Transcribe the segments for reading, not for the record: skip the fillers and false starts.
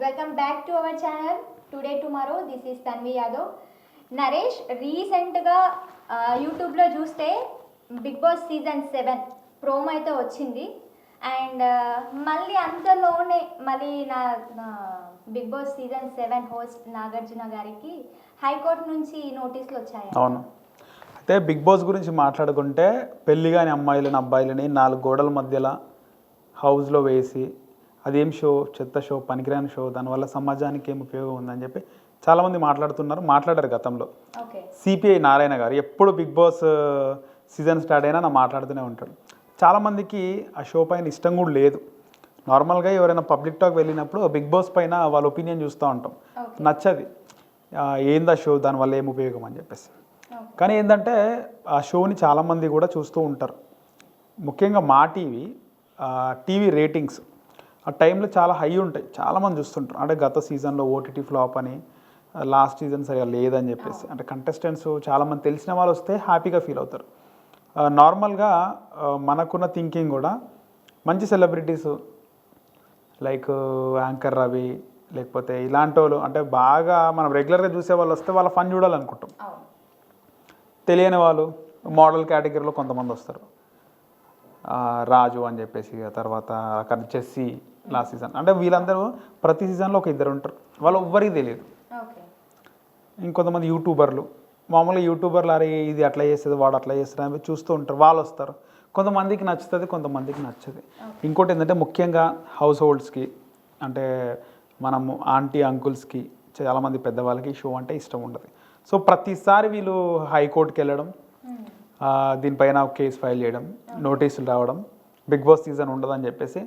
Welcome back to our channel. Today tomorrow, this is Tanvi Yadav. Naresh రీసెంట్గా యూట్యూబ్లో చూస్తే big Boss season 7 promo అయితే వచ్చింది. అండ్ మళ్ళీ అంతలోనే మళ్ళీ నా Big Boss season 7 host Nagarjuna గారికి హైకోర్టు నుంచి నోటీసులు వచ్చాయి. అవును. అయితే బిగ్ బాస్ గురించి మాట్లాడుకుంటే పెళ్లి కాని అమ్మాయిలని అబ్బాయిలని 4 గోడల మధ్యలో హౌస్లో వేసి అదేం షో, చెత్త షో, పనికిరాని షో, దానివల్ల సమాజానికి ఏం ఉపయోగం ఉందని చెప్పి చాలామంది మాట్లాడారు గతంలో. సిపిఐ నారాయణ గారు ఎప్పుడు బిగ్ బాస్ సీజన్ స్టార్ట్ అయినా నా మాట్లాడుతూనే ఉంటాడు. చాలామందికి ఆ షో పైన ఇష్టం కూడా లేదు. నార్మల్గా ఎవరైనా పబ్లిక్ టాక్ వెళ్ళినప్పుడు బిగ్ బాస్ పైన వాళ్ళ ఒపీనియన్ చూస్తూ ఉంటాం, నచ్చది ఏందా షో, దానివల్ల ఏం ఉపయోగం అని చెప్పేసి. కానీ ఏంటంటే ఆ షోని చాలామంది కూడా చూస్తూ ఉంటారు. ముఖ్యంగా మా టీవీ రేటింగ్స్ ఆ టైంలో చాలా హై ఉంటాయి, చాలామంది చూస్తుంటారు. అంటే గత సీజన్లో ఓటీటీ ఫ్లాప్ అని, లాస్ట్ సీజన్ సరిగా లేదని చెప్పేసి, అంటే కంటెస్టెంట్స్ చాలామంది తెలిసిన వాళ్ళు వస్తే హ్యాపీగా ఫీల్ అవుతారు. నార్మల్గా మనకున్న థింకింగ్ కూడా మంచి సెలబ్రిటీస్ లైక్ యాంకర్ రవి, లేకపోతే ఇలాంటి వాళ్ళు, అంటే బాగా మనం రెగ్యులర్గా చూసే వాళ్ళు వస్తే వాళ్ళ ఫన్ చూడాలనుకుంటాం. తెలియని వాళ్ళు మోడల్ కేటగిరీలో కొంతమంది వస్తారు, రాజు అని చెప్పేసి, తర్వాత అక్కడ చెస్సీ లాస్ట్ సీజన్. అంటే వీళ్ళందరూ ప్రతి సీజన్లో ఒక ఇద్దరు ఉంటారు, వాళ్ళు ఎవ్వరికి తెలియదు. ఇంకొంతమంది యూట్యూబర్లు, మామూలుగా యూట్యూబర్లు అరే ఇది అట్లా చేస్తుంది, వాడు అట్లా చేస్తుంది అని చూస్తూ ఉంటారు, వాళ్ళు వస్తారు. కొంతమందికి నచ్చుతుంది, కొంతమందికి నచ్చదు. ఇంకోటి ఏంటంటే ముఖ్యంగా హౌస్ హోల్డ్స్కి, అంటే మనము ఆంటీ అంకుల్స్కి, చాలామంది పెద్దవాళ్ళకి షో అంటే ఇష్టం ఉండదు. సో ప్రతిసారి వీళ్ళు హైకోర్టుకి వెళ్ళడం, దీనిపైన కేసు ఫైల్ చేయడం, నోటీసులు రావడం, బిగ్ బాస్ సీజన్ ఉండదని చెప్పేసి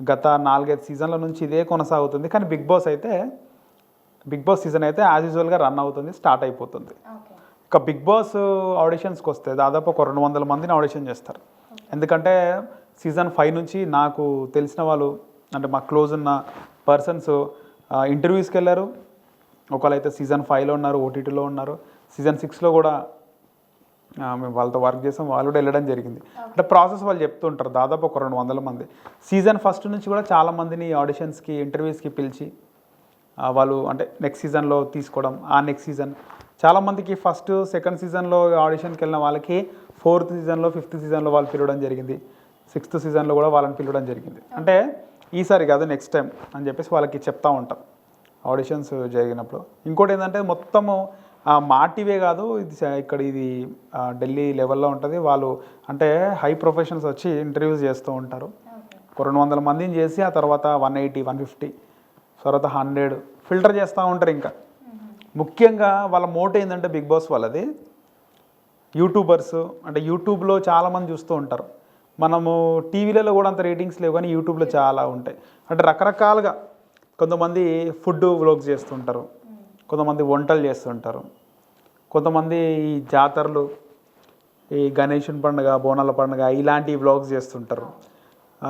గత 4-5 సీజన్ల నుంచి ఇదే కొనసాగుతుంది. కానీ బిగ్ బాస్ సీజన్ అయితే యాజ్ యూజువల్గా రన్ అవుతుంది, స్టార్ట్ అయిపోతుంది. ఇక బిగ్ బాస్ ఆడిషన్స్కి వస్తే దాదాపు ఒక 200 మందిని ఆడిషన్ చేస్తారు. ఎందుకంటే సీజన్ 5 నుంచి నాకు తెలిసిన వాళ్ళు, అంటే మా క్లోజ్ ఉన్న పర్సన్స్ ఇంటర్వ్యూస్కి వెళ్ళారు. ఒకళ్ళైతే సీజన్ 5లో ఉన్నారు, ఓటీటీలో ఉన్నారు. సీజన్ 6లో కూడా మేము వాళ్ళతో వర్క్ చేసాం, వాళ్ళు కూడా వెళ్ళడం జరిగింది. అంటే ప్రాసెస్ వాళ్ళు చెప్తుంటారు. దాదాపు ఒక 200 మంది సీజన్ 1 నుంచి కూడా చాలామందిని ఆడిషన్స్కి, ఇంటర్వ్యూస్కి పిలిచి వాళ్ళు అంటే నెక్స్ట్ సీజన్లో తీసుకోవడం. నెక్స్ట్ సీజన్ చాలామందికి ఫస్ట్, సెకండ్ సీజన్లో ఆడిషన్కి వెళ్ళిన వాళ్ళకి 4th సీజన్లో, 5th సీజన్లో వాళ్ళు పిలవడం జరిగింది. 6th సీజన్లో కూడా వాళ్ళని పిలవడం జరిగింది. అంటే ఈసారి కాదు నెక్స్ట్ టైం అని చెప్పేసి వాళ్ళకి చెప్తూ ఉంటాం ఆడిషన్స్ జరిగినప్పుడు. ఇంకోటి ఏంటంటే మొత్తము మా టీవీ కాదు, ఇది ఢిల్లీ లెవెల్లో ఉంటుంది. వాళ్ళు అంటే హై ప్రొఫెషనల్స్ వచ్చి ఇంటర్వ్యూస్ చేస్తూ ఉంటారు. 200 మందిని చేసి ఆ తర్వాత 180, 150, తర్వాత 100 ఫిల్టర్ చేస్తూ ఉంటారు. ఇంకా ముఖ్యంగా వాళ్ళ మోటో ఏంటంటే బిగ్ బాస్ వాళ్ళది యూట్యూబర్స్, అంటే యూట్యూబ్లో చాలామంది చూస్తూ ఉంటారు. మనము టీవీలలో కూడా అంత రేటింగ్స్ లేవు, కానీ యూట్యూబ్లో చాలా ఉంటాయి. అంటే రకరకాలుగా కొంతమంది ఫుడ్ వ్లాగ్స్ చేస్తుంటారు, కొంతమంది వంటలు చేస్తుంటారు, కొంతమంది ఈ జాతరలు, ఈ గణేశుని పండుగ, బోనాల పండుగ ఇలాంటి వ్లాగ్స్ చేస్తుంటారు.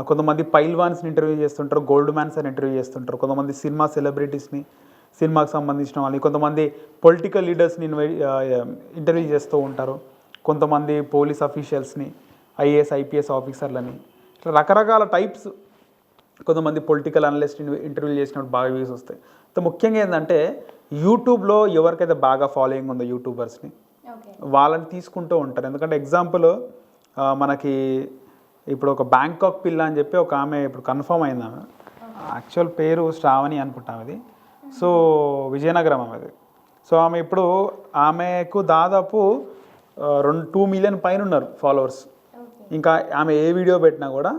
కొంతమంది పైల్వాన్స్ని ఇంటర్వ్యూ చేస్తుంటారు, గోల్డ్ మ్యాన్స్ అని ఇంటర్వ్యూ చేస్తుంటారు. కొంతమంది సినిమా సెలబ్రిటీస్ని, సినిమాకి సంబంధించిన వాళ్ళని, కొంతమంది పొలిటికల్ లీడర్స్ని ఇంటర్వ్యూ చేస్తూ ఉంటారు. కొంతమంది పోలీస్ అఫీషియల్స్ని, ఐఏఎస్, ఐపీఎస్ ఆఫీసర్లని, ఇట్లా రకరకాల టైప్స్. కొంతమంది పొలిటికల్ అనలిస్ట్ ఇంటర్వ్యూ చేసినప్పుడు బాగా వ్యూస్ వస్తాయి. సో ముఖ్యంగా ఏంటంటే యూట్యూబ్లో ఎవరికైతే బాగా ఫాలోయింగ్ ఉందో యూట్యూబర్స్ని, వాళ్ళని తీసుకుంటూ ఉంటారు. ఎందుకంటే ఎగ్జాంపుల్ మనకి ఇప్పుడు ఒక బ్యాంకాక్ పిల్ల అని చెప్పి ఒక ఆమె ఇప్పుడు కన్ఫర్మ్ అయింది. ఆమె యాక్చువల్ పేరు శ్రావణి అనుకుంటాం అది. సో విజయనగరం ఆమెది. సో ఆమెకు దాదాపు 2 మిలియన్ పైన ఉన్నారు ఫాలోవర్స్. ఇంకా ఆమె ఏ వీడియో పెట్టినా కూడా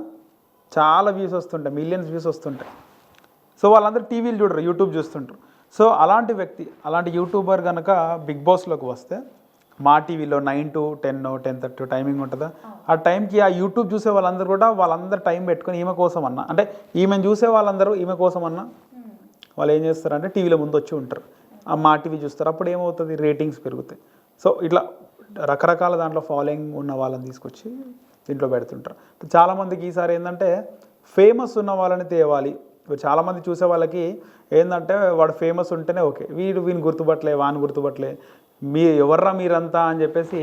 చాలా వ్యూస్ వస్తుంటాయి, మిలియన్స్ వ్యూస్ వస్తుంటాయి. సో వాళ్ళందరూ టీవీలు చూడరు, యూట్యూబ్ చూస్తుంటారు. సో అలాంటి వ్యక్తి, అలాంటి యూట్యూబర్ కనుక బిగ్ బాస్లోకి వస్తే, మా టీవీలో 9 to 10, 10:30 టైమింగ్ ఉంటుందా, ఆ టైంకి ఆ యూట్యూబ్ చూసే వాళ్ళందరూ కూడా వాళ్ళందరూ టైం పెట్టుకొని ఈమె కోసం అన్న, అంటే ఈమెను చూసే వాళ్ళందరూ ఈమె కోసం అన్న వాళ్ళు ఏం చేస్తారంటే టీవీలో ముందు వచ్చి ఉంటారు, ఆ మా టీవీ చూస్తారు. అప్పుడు ఏమవుతుంది, రేటింగ్స్ పెరుగుతాయి. సో ఇట్లా రకరకాల దాంట్లో ఫాలోయింగ్ ఉన్న వాళ్ళని తీసుకొచ్చి దీంట్లో పెడుతుంటారు. చాలామందికి ఈసారి ఏంటంటే ఫేమస్ ఉన్న వాళ్ళని తేవాలి. చాలామంది చూసే వాళ్ళకి ఏంటంటే వాడు ఫేమస్ ఉంటేనే ఓకే, వీని గుర్తుపట్టలే, వాని గుర్తుపట్టలే, ఎవర్రా మీరంతా అని చెప్పేసి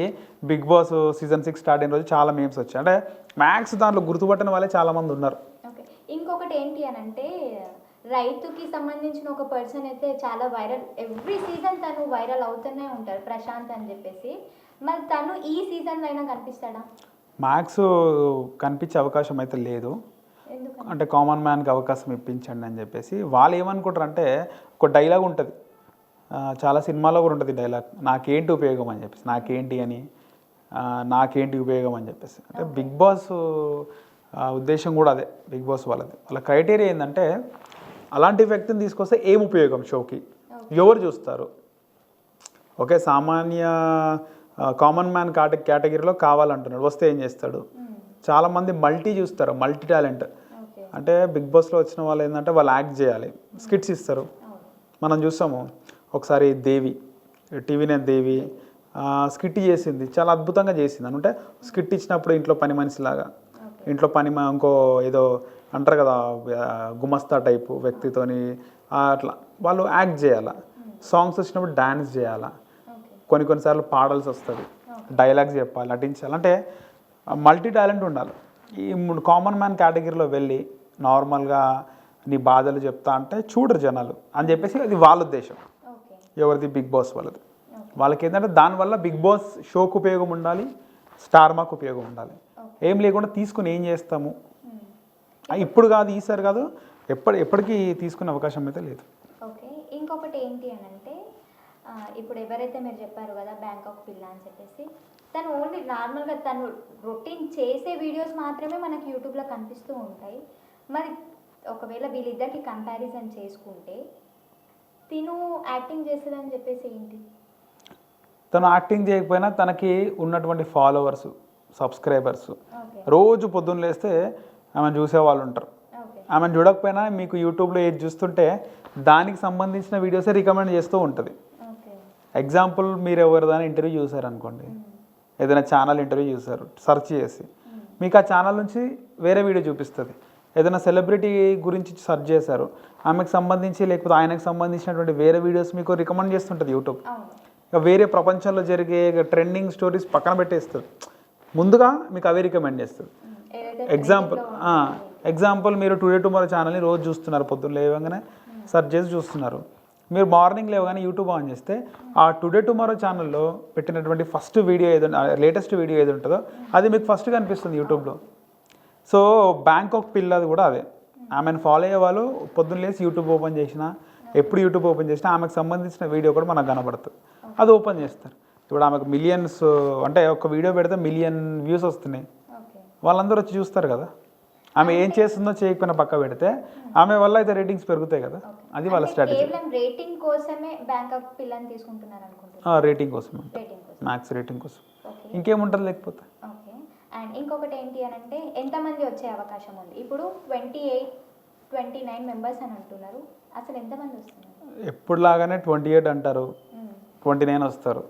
బిగ్ బాస్ సీజన్ 6 స్టార్ట్ అయిన రోజు చాలా మేమ్స్ వచ్చాయి. అంటే మ్యాక్స్ దాంట్లో గుర్తుపట్టని వాళ్ళే చాలామంది ఉన్నారు. ఇంకొకటి ఏంటి అని అంటే రైతుకి సంబంధించిన ఒక పర్సన్ అయితే చాలా వైరల్, ఎవ్రీ సీజన్ తను వైరల్ అవుతూనే ఉంటారు, ప్రశాంత్ అని చెప్పేసి. మరి తను ఈ సీజన్లో అయినా కనిపిస్తాడా? మ్యాక్స్ కనిపించే అవకాశం అయితే లేదు. ఎందుకని? అంటే కామన్ మ్యాన్కి అవకాశం ఇప్పించండి అని చెప్పేసి వాళ్ళు ఏమనుకుంటారు అంటే, ఒక డైలాగ్ ఉంటుంది, చాలా సినిమాలో కూడా ఉంటుంది డైలాగ్, నాకేంటి ఉపయోగం అని చెప్పేసి, నాకేంటి అని, నాకేంటి ఉపయోగం అని చెప్పేసి. అంటే బిగ్ బాస్ ఉద్దేశం కూడా అదే, బిగ్ బాస్ వాళ్ళ క్రైటీరియా ఏంటంటే, అలాంటి వ్యక్తిని తీసుకొస్తే ఏం ఉపయోగం షోకి, ఎవరు చూస్తారు. ఓకే, సామాన్య కామన్ మ్యాన్ కేటగిరీలో కావాలంటున్నాడు, వస్తే ఏం చేస్తాడు. చాలామంది మల్టీ చూస్తారు, మల్టీ టాలెంట్. అంటే బిగ్ బాస్లో వచ్చిన వాళ్ళు ఏంటంటే వాళ్ళు యాక్ట్ చేయాలి, స్కిట్స్ ఇస్తారు. మనం చూసాము ఒకసారి దేవి, టీవీ నైన్ దేవి స్కిట్ చేసింది, చాలా అద్భుతంగా చేసింది. అంటే స్కిట్ ఇచ్చినప్పుడు ఇంట్లో పని మనిషిలాగా, ఇంట్లో ఇంకో ఏదో అంటారు కదా గుమస్తా టైపు వ్యక్తితోని అట్లా వాళ్ళు యాక్ట్ చేయాలా, సాంగ్స్ వచ్చినప్పుడు డ్యాన్స్ చేయాలా, కొన్నిసార్లు పాడాల్సి వస్తుంది, డైలాగ్స్ చెప్పాలి, నటించాలి. అంటే మల్టీ టాలెంట్ ఉండాలి. ఈ కామన్ మ్యాన్ కేటగిరీలో వెళ్ళి నార్మల్గా నీ బాధలు చెప్తా అంటే చూడరు జనాలు అని చెప్పేసి, అది వాళ్ళ ఉద్దేశం. ఎవరిది? బిగ్ బాస్ వాళ్ళది. వాళ్ళకి ఏంటంటే దానివల్ల బిగ్ బాస్ షోకు ఉపయోగం ఉండాలి, స్టార్ మాకు ఉపయోగం ఉండాలి. ఏం లేకుండా తీసుకుని ఏం చేస్తాము, ఇప్పుడు కాదు, ఈసారి కాదు, ఎప్పటికీ తీసుకునే అవకాశం అయితే లేదు. ఓకే, ఇంకొకటి ఏంటి అని అంటే, ఇప్పుడు ఎవరైతే మీరు చెప్పారు కదా బ్యాంకాక్ పిల్ల అని చెప్పేసి, తను ఓన్లీ నార్మల్గా తను రొటీన్ చేసే వీడియోస్ మాత్రమే మనకి యూట్యూబ్లో కనిపిస్తూ ఉంటాయి. మరి ఒకవేళ వీళ్ళిద్దరికి కంపారిజన్ చేసుకుంటే తిను యాక్టింగ్ చేస్తుందని చెప్పేసి ఏంటి? తను యాక్టింగ్ చేయకపోయినా తనకి ఉన్నటువంటి ఫాలోవర్స్, సబ్స్క్రైబర్స్, రోజు పొద్దున్న లేస్తే ఆమెను చూసే వాళ్ళు ఉంటారు. ఆమెను చూడకపోయినా మీకు యూట్యూబ్లో ఏది చూస్తుంటే దానికి సంబంధించిన వీడియోసే రికమెండ్ చేస్తూ ఉంటుంది. ఎగ్జాంపుల్, మీరు ఎవరిదైనా ఇంటర్వ్యూ చూసారనుకోండి, ఏదైనా ఛానల్ ఇంటర్వ్యూ చూసారు, సెర్చ్ చేసి మీకు ఆ ఛానల్ నుంచి వేరే వీడియో చూపిస్తుంది. ఏదైనా సెలబ్రిటీ గురించి సెర్చ్ చేశారు, ఆమెకు సంబంధించి లేకపోతే ఆయనకు సంబంధించినటువంటి వేరే వీడియోస్ మీకు రికమెండ్ చేస్తుంటుంది యూట్యూబ్. ఇక వేరే ప్రపంచంలో జరిగే ట్రెండింగ్ స్టోరీస్ పక్కన పెట్టేస్తారు, ముందుగా మీకు అవే రికమెండ్ చేస్తుంది. ఎగ్జాంపుల్ మీరు టుడే టుమారో ఛానల్ని రోజు చూస్తున్నారు, పొద్దున్న లేవగానే సెర్చ్ చేసి చూస్తున్నారు. మీరు మార్నింగ్ లేవగానే యూట్యూబ్ ఆన్ చేస్తే ఆ టుడే టుమారో ఛానల్లో పెట్టినటువంటి ఫస్ట్ వీడియో ఏదో, లేటెస్ట్ వీడియో ఏది ఉంటుందో అది మీకు ఫస్ట్ కనిపిస్తుంది యూట్యూబ్లో. సో బ్యాంకాక్ పిల్లది కూడా అదే, ఆమెను ఫాలో అయ్యే వాళ్ళు పొద్దున్న లేసి యూట్యూబ్ ఓపెన్ చేసినా, ఎప్పుడు యూట్యూబ్ ఓపెన్ చేసినా ఆమెకు సంబంధించిన వీడియో కూడా మనకు కనబడుతుంది, అది ఓపెన్ చేస్తారు. ఇప్పుడు ఆమెకు మిలియన్స్, అంటే ఒక వీడియో పెడితే మిలియన్ వ్యూస్ వస్తున్నాయి, వాళ్ళందరూ వచ్చి చూస్తారు కదా. ఆమె ఏం చేస్తుందో చేయకపోయినా పక్క పెడితే ఆమె వల్ల అయితే రేటింగ్స్ పెరుగుతాయి కదా, అది వాళ్ళ స్ట్రాటజీ. రేటింగ్ కోసమే బ్యాంకాక్ పిల్లని తీసుకుంటున్నారు అనుకుంటున్నాను. రేటింగ్ కోసం, మ్యాక్స్ రేటింగ్ కోసం, ఇంకేముంటుంది లేకపోతే. ఓకే, అండ్ ఇంకొకటి ఏంటి అని అంటే, ఎంతమంది వచ్చే అవకాశం ఉంది? ఇప్పుడు 29 మెంబర్స్ అని అంటున్నారు, అసలు ఎంతమంది వస్తున్నారు? ఎప్పుడులాగానే 28 అంటారు, 29 వస్తారు,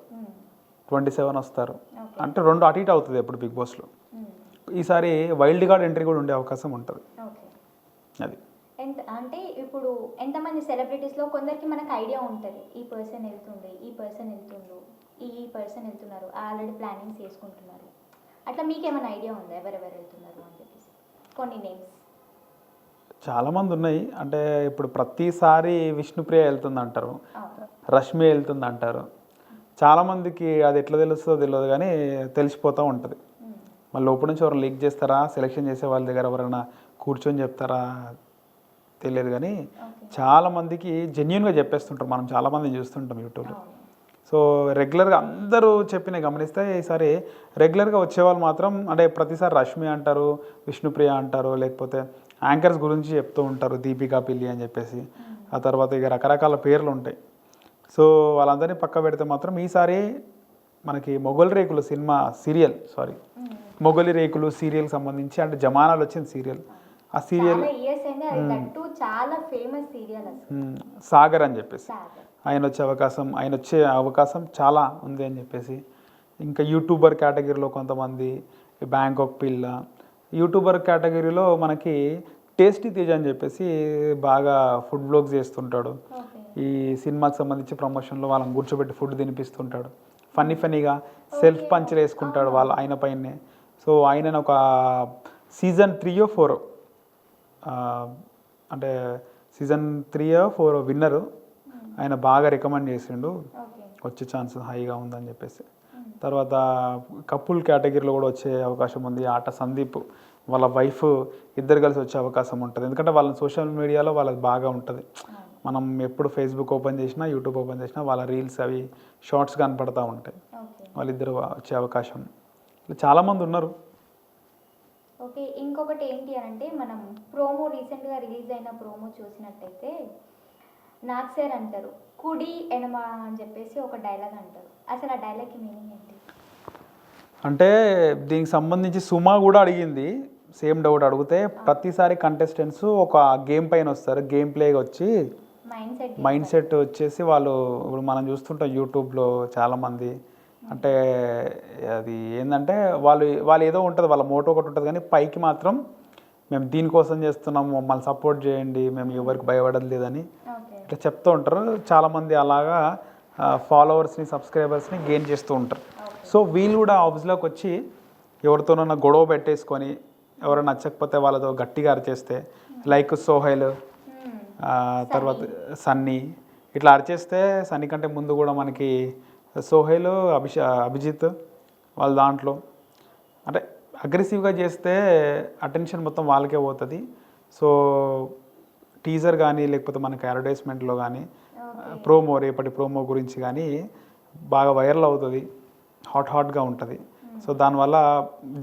27 వస్తారు, అంటే 2 అటు ఇటు అవుతుంది ఎప్పుడు బిగ్ బాస్లో. ఈసారి వైల్డ్ కార్డ్ ఎంట్రీ కూడా ఉండే అవకాశం ఉంటుంది. అది అంటే ఇప్పుడు ఎంతమంది సెలబ్రిటీస్లో కొందరికి మనకు ఐడియా ఉంటుంది, ఈ పర్సన్ వెళ్తుండే, ఈ పర్సన్ వెళ్తుండ్రు, ఈ పర్సన్ వెళ్తున్నారు, ఆల్రెడీ ప్లానింగ్స్ చేసుకుంటున్నారు. అట్లా మీకేమైనా ఐడియా ఉందా ఎవరెవరు వెళ్తున్నారు అని చెప్పేసి? కొన్ని నేమ్స్ చాలామంది ఉన్నాయి. అంటే ఇప్పుడు ప్రతిసారి విష్ణుప్రియ వెళ్తుంది అంటారు, రష్మి వెళ్తుంది అంటారు. చాలామందికి అది ఎట్లా తెలుస్తుందో తెలియదు, కానీ తెలిసిపోతూ ఉంటుంది. మళ్ళీ లోపల నుంచి ఎవరు లీక్ చేస్తారా, సెలెక్షన్ చేసే వాళ్ళ దగ్గర ఎవరైనా కూర్చొని చెప్తారా తెలియదు, కానీ చాలామందికి జెన్యున్గా చెప్పేస్తుంటారు. మనం చాలామంది చూస్తుంటాం యూట్యూబ్లో. సో రెగ్యులర్గా అందరూ చెప్పిన గమనిస్తే ఈసారి రెగ్యులర్గా వచ్చేవాళ్ళు మాత్రం, అంటే ప్రతిసారి రష్మి అంటారు, విష్ణుప్రియ అంటారు, లేకపోతే యాంకర్స్ గురించి చెప్తూ ఉంటారు, దీపికా పిల్లి అని చెప్పేసి. ఆ తర్వాత ఇక రకరకాల పేర్లు ఉంటాయి. సో వాళ్ళందరినీ పక్క పెడితే మాత్రం ఈసారి మనకి మొగలి రేకులు సినిమా మొగలి రేకులు సీరియల్కి సంబంధించి, అంటే జమానాలు వచ్చిన సీరియల్, ఆ సీరియల్ చాలా ఫేమస్ సీరియల్ సాగర్ అని చెప్పేసి ఆయన వచ్చే అవకాశం చాలా ఉంది అని చెప్పేసి. ఇంకా యూట్యూబర్ కేటగిరీలో కొంతమంది, బ్యాంకాక్ పిల్ల, యూట్యూబర్ కేటగిరీలో మనకి టేస్టీ తేజ్ అని చెప్పేసి బాగా ఫుడ్ బ్లాగ్స్ చేస్తుంటాడు. ఈ సినిమాకి సంబంధించి ప్రమోషన్లో వాళ్ళని కూర్చోబెట్టి ఫుడ్ తినిపిస్తుంటాడు, ఫన్నీగా సెల్ఫ్ పంచర్ వేసుకుంటాడు ఆయన పైనే. సో ఆయన ఒక సీజన్ 3 or 4 అంటే సీజన్ 3 or 4 విన్నరు. ఆయన బాగా రికమెండ్ చేసిండు, ఓకే. వచ్చే ఛాన్స్ హైగా ఉందని చెప్పేసి. తర్వాత కపుల్ కేటగిరీలో కూడా వచ్చే అవకాశం ఉంది. ఆట సందీప్ వాళ్ళ వైఫ్ ఇద్దరు కలిసి వచ్చే అవకాశం ఉంటుంది. ఎందుకంటే వాళ్ళ సోషల్ మీడియాలో వాళ్ళకి బాగా ఉంటుంది. మనం ఎప్పుడు ఫేస్బుక్ ఓపెన్ చేసినా, యూట్యూబ్ ఓపెన్ చేసినా వాళ్ళ రీల్స్ అవి షార్ట్స్ కనపడతా ఉంటాయి. ఓకే. వాళ్ళిద్దరు వచ్చే అవకాశం ఇలా చాలామంది ఉన్నారు. ఓకే. ఇంకొకటి ఏంటి అని అంటే మనం ప్రోమో రీసెంట్గా రిలీజ్ అయిన ప్రోమో చూసినట్టయితే నాగ్ సార్ అంటారు కుడి ఎడమ అని చెప్పేసి ఒక డైలాగ్ అంటారు. అసలు ఆ డైలాగ్కి మీనింగ్ ఏంటి? అంటే దీనికి సంబంధించి సుమా కూడా అడిగింది సేమ్ డౌట్. అడిగితే ప్రతిసారి కంటెస్టెంట్స్ ఒక గేమ్ పైన వస్తారు, గేమ్ ప్లేగా వచ్చి మైండ్ సెట్ వచ్చేసి వాళ్ళు ఇప్పుడు మనం చూస్తుంటాం యూట్యూబ్లో చాలామంది. అంటే అది ఏంటంటే వాళ్ళు ఏదో ఉంటుంది, వాళ్ళ మోటో ఒకటి ఉంటుంది, కానీ పైకి మాత్రం మేము దీనికోసం చేస్తున్నాము, మమ్మల్ని సపోర్ట్ చేయండి, మేము ఎవరికి భయపడదు లేదని ఇట్లా చెప్తూ ఉంటారు. చాలామంది అలాగా ఫాలోవర్స్ని, సబ్స్క్రైబర్స్ని గెయిన్ చేస్తూ ఉంటారు. సో వీళ్ళు కూడా హౌస్లోకి వచ్చి ఎవరితోనన్నా గొడవ పెట్టేసుకొని ఎవరైనా నచ్చకపోతే వాళ్ళతో గట్టిగా అరిచేస్తే, లైక్ సోహైల్, తర్వాత సన్నీ ఇట్లా అరిచేస్తే, సన్నీ కంటే ముందు కూడా మనకి సోహైల్, అభిజిత్ వాళ్ళ దాంట్లో అంటే అగ్రెసివ్గా చేస్తే అటెన్షన్ మొత్తం వాళ్ళకే పోతుంది. సో టీజర్ కానీ లేకపోతే మనకి అడ్వర్టైజ్మెంట్లో కానీ ప్రోమో, రేపటి ప్రోమో గురించి కానీ బాగా వైరల్ అవుతుంది, హాట్గా ఉంటుంది. సో దానివల్ల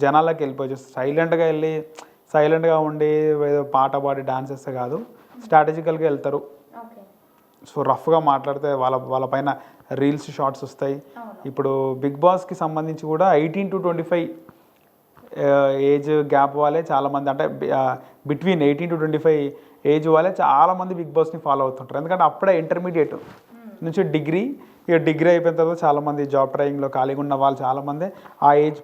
జనాలకి వెళ్ళిపోవచ్చు. సైలెంట్గా వెళ్ళి సైలెంట్గా ఉండి ఏదో పాట పాడి డాన్స్ చేస్తే కాదు, స్ట్రాటజికల్గా వెళ్తారు. సో రఫ్గా మాట్లాడితే వాళ్ళ పైన రీల్స్, షార్ట్స్ వస్తాయి. ఇప్పుడు బిగ్ బాస్కి సంబంధించి కూడా 18 to 25 ఏజ్ గ్యాప్ వాళ్ళే చాలామంది, అంటే బిట్వీన్ 18 to 25 ఏజ్ వాళ్ళే చాలామంది బిగ్ బాస్ని ఫాలో అవుతుంటారు. ఎందుకంటే అప్పుడే ఇంటర్మీడియట్ నుంచి డిగ్రీ అయిపోయిన తర్వాత చాలామంది జాబ్ ట్రైనింగ్లో ఖాళీగా ఉన్న వాళ్ళు చాలామంది ఆ ఏజ్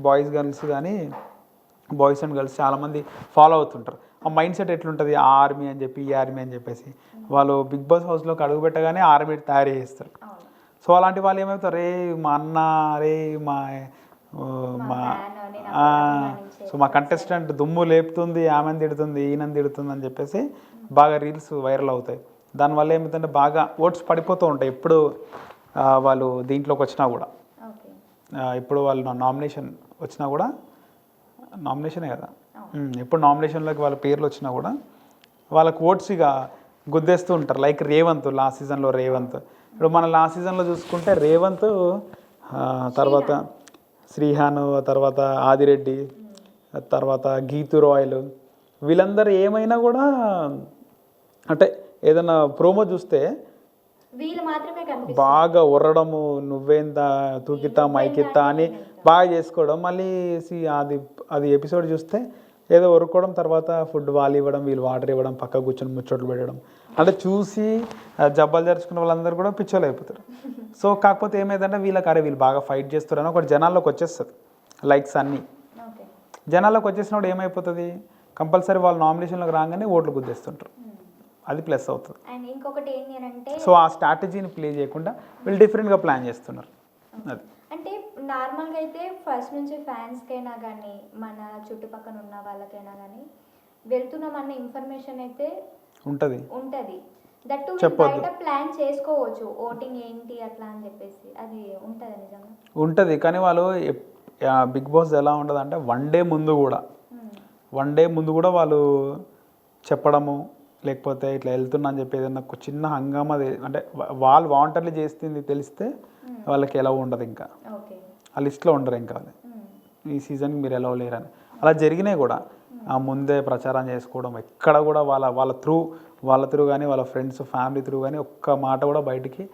బాయ్స్ అండ్ గర్ల్స్ చాలామంది ఫాలో అవుతుంటారు. ఆ మైండ్ సెట్ ఎట్లుంటుంది, ఆ ఆర్మీ అని చెప్పి, ఈ ఆర్మీ అని చెప్పేసి వాళ్ళు బిగ్ బాస్ హౌస్లోకి అడుగు పెట్టగానే ఆర్మీ తయారు చేస్తారు. సో అలాంటి వాళ్ళు ఏమవుతారు, రే మా అన్న, రే మా సో మా కంటెస్టెంట్ దుమ్ము లేపుతుంది, ఆమెను తిడుతుంది, ఈయనని తిడుతుంది అని చెప్పేసి బాగా రీల్స్ వైరల్ అవుతాయి. దానివల్ల ఏమిటంటే బాగా ఓట్స్ పడిపోతూ ఉంటాయి. ఎప్పుడు వాళ్ళు దీంట్లోకి వచ్చినా కూడా, ఇప్పుడు వాళ్ళు నామినేషన్ వచ్చినా కూడా, నామినేషనే కదా, ఎప్పుడు నామినేషన్లోకి వాళ్ళ పేర్లు వచ్చినా కూడా వాళ్ళకి ఓట్స్ ఇక గుద్దేస్తూ ఉంటారు. లైక్ రేవంత్, లాస్ట్ సీజన్లో రేవంత్. ఇప్పుడు మన లాస్ట్ సీజన్లో చూసుకుంటే రేవంత్, తర్వాత శ్రీహాన్, తర్వాత ఆదిరెడ్డి, తర్వాత గీతు రాయల్, వీళ్ళందరూ ఏమైనా కూడా అంటే ఏదైనా ప్రోమో చూస్తే బాగా ఉర్రడము, నువ్వేంత తూకితా మైకిత్తా అని బాగా చేసుకోవడం. మళ్ళీ అది ఎపిసోడ్ చూస్తే ఏదో ఉరుకోవడం, తర్వాత ఫుడ్ వాళ్ళు ఇవ్వడం, వీళ్ళు వాటర్ ఇవ్వడం, పక్క కూర్చొని ముచ్చట్లు పెట్టడం, అంటే చూసి జబ్బలు జరుచుకున్న వాళ్ళందరూ కూడా పిచ్చోళ్ళు అయిపోతారు. సో కాకపోతే ఏమైందంటే వీళ్ళు బాగా ఫైట్ చేస్తారని ఒకటి జనాల్లోకి వచ్చేస్తుంది. లైక్స్ అన్నీ జనాల్లోకి వచ్చేసినప్పుడు ఏమైపోతుంది, కంపల్సరీ వాళ్ళు నామినేషన్లోకి రాగానే ఓట్లు గుద్దేస్తుంటారు. అది ప్లస్ అవుతుంది. అండ్ ఇంకొకటి ఏంటి అంటే, సో ఆ స్ట్రాటజీని ప్లే చేయకుండా వీళ్ళు డిఫరెంట్గా ప్లాన్ చేస్తున్నారు. అది అంటే నార్మల్గా అయితే ఫస్ట్ నుంచి ఫ్యాన్స్కైనా కానీ మన చుట్టుపక్కల ఉన్న వాళ్ళకైనా కానీ వెళ్తున్నామన్న ఇన్ఫర్మేషన్ అయితే ఉంటుంది. దట్టు బయట ప్లాన్ చేసుకోవచ్చు, ఓటింగ్ ఏంటి అట్లా అని చెప్పేసి, అది ఉంటుంది నిజంగా ఉంటుంది. కానీ వాళ్ళు బిగ్ బాస్ ఎలా ఉంటుంది అంటే వన్ డే ముందు కూడా వాళ్ళు చెప్పడము, లేకపోతే ఇట్లా వెళ్తున్నా అని చెప్పి ఏదన్నా ఒక చిన్న హంగామా, అంటే వాళ్ళు వాంటర్లీ చేస్తుంది తెలిస్తే వాళ్ళకి ఎలా ఉండదు, ఇంకా ఆ లిస్ట్లో ఉండరు. ఇంకా వాళ్ళు ఈ సీజన్కి మీరు ఎలా లేరని అలా జరిగినాయి కూడా. ముందే ప్రచారం చేసుకోవడం, ఎక్కడ కూడా వాళ్ళ త్రూ కానీ వాళ్ళ ఫ్రెండ్స్, ఫ్యామిలీ త్రూ కానీ ఒక్క మాట కూడా బయటికి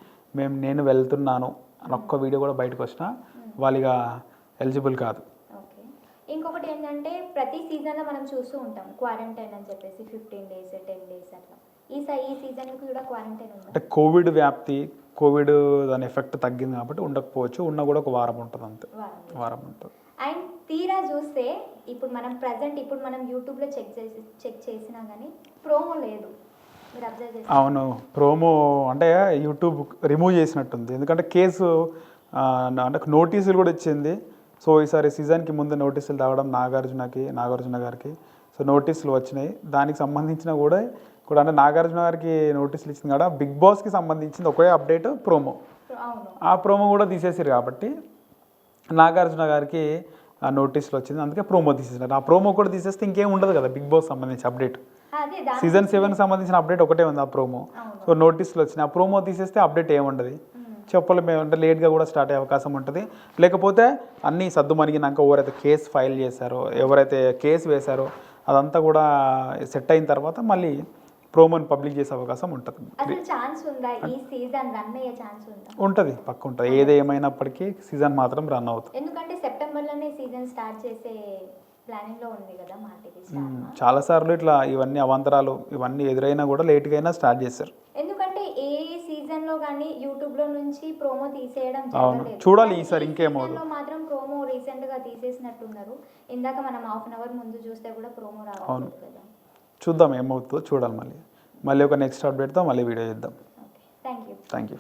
నేను వెళ్తున్నాను అని ఒక్క వీడియో కూడా బయటకు వచ్చినా వాళ్ళు ఇక ఎలిజిబుల్ కాదు. ఇంకొకటి ఏంటంటే ప్రతి సీజన్లో మనం చూస్తూ ఉంటాం క్వారంటైన్ అని చెప్పేసి 15 days 10 days అట్లా. ఈ సీజన్కి కూడా క్వారంటైన్ ఉంది. అంటే కోవిడ్ దాని ఎఫెక్ట్ తగ్గింది కాబట్టి ఉండకపోవచ్చు, ఉన్న కూడా ఒక వారం ఉంటుంది, అంతే వారం ఉంటుంది. అండ్ తీరా చూస్తే ఇప్పుడు మనం యూట్యూబ్లో చెక్ చేసినా కానీ ప్రోమో లేదు, మీరు అబ్జర్వ్ చేసి. అవును, ప్రోమో అంటే యూట్యూబ్ రిమూవ్ చేసినట్టుంది. ఎందుకంటే కేసు అంటే నోటీసులు కూడా ఇచ్చింది. సో ఈసారి సీజన్కి ముందు నోటీసులు రావడం నాగార్జున గారికి, సో నోటీసులు వచ్చినాయి. దానికి సంబంధించిన కూడా కూడా అంటే నాగార్జున గారికి నోటీసులు ఇచ్చింది కదా, బిగ్ బాస్కి సంబంధించింది ఒకే అప్డేట్ ప్రోమో. అవును. ఆ ప్రోమో కూడా తీసేసారు కాబట్టి నాగార్జున గారికి ఆ నోటీసులు వచ్చింది, అందుకే ప్రోమో తీసేసారు. ఆ ప్రోమో కూడా తీసేస్తే ఇంకేం ఉండదు కదా బిగ్ బాస్ సంబంధించి అప్డేట్. అదే దాని సీజన్ 7 సంబంధించిన అప్డేట్ ఒకటే ఉంది ఆ ప్రోమో. అవును. సో నోటీసులు వచ్చినాయి, ఆ ప్రోమో తీసేస్తే అప్డేట్ ఏముండదు. చెప్పలేము, అంటే లేట్గా కూడా స్టార్ట్ అయ్యే అవకాశం ఉంటుంది. లేకపోతే అన్నీ సద్దుమణిగినాక ఎవరైతే కేసు ఫైల్ చేశారో, ఎవరైతే కేసు వేశారో అదంతా కూడా సెట్ అయిన తర్వాత మళ్ళీ ప్రోమోని పబ్లిక్ చేసే అవకాశం ఉంటుంది. అసలు ఛాన్స్ ఉందా ఈ సీజన్ రన్ అయ్యే ఛాన్స్ ఉందా? ఉంటుంది, పక్క ఉంటుంది. ఏది ఏమైనప్పటికీ సీజన్ మాత్రం రన్ అవుతుంది. ఎందుకంటే సెప్టెంబర్లోనే సీజన్ స్టార్ట్ చేసే ప్లానింగ్లో ఉంది కదా మా టీవీ స్టార్. చాలాసార్లు ఇట్లా ఇవన్నీ అవాంతరాలు ఇవన్నీ ఎదురైనా కూడా లేట్గా అయినా స్టార్ట్ చేశారు. ఎందుకంటే ఏ సీజన్లో కానీ యూట్యూబ్లో నుంచి ప్రోమో తీసేయడం అవును, జరగలేదు. చూడాలి ఈసారి ఇంకేమవుతుంది. సీజన్లో మాత్రం ప్రోమో రీసెంట్గా తీసేసినట్టున్నారు. ఇందాక మనం హాఫ్ అన్ అవర్ ముందు చూస్తే కూడా ప్రోమో రావాలి కదా. చూద్దాం ఏమవుతుందో చూడాలి. మళ్ళీ ఒక నెక్స్ట్ అప్డేట్తో మళ్ళీ వీడియో చేద్దాం. Okay, thank you. Thank you.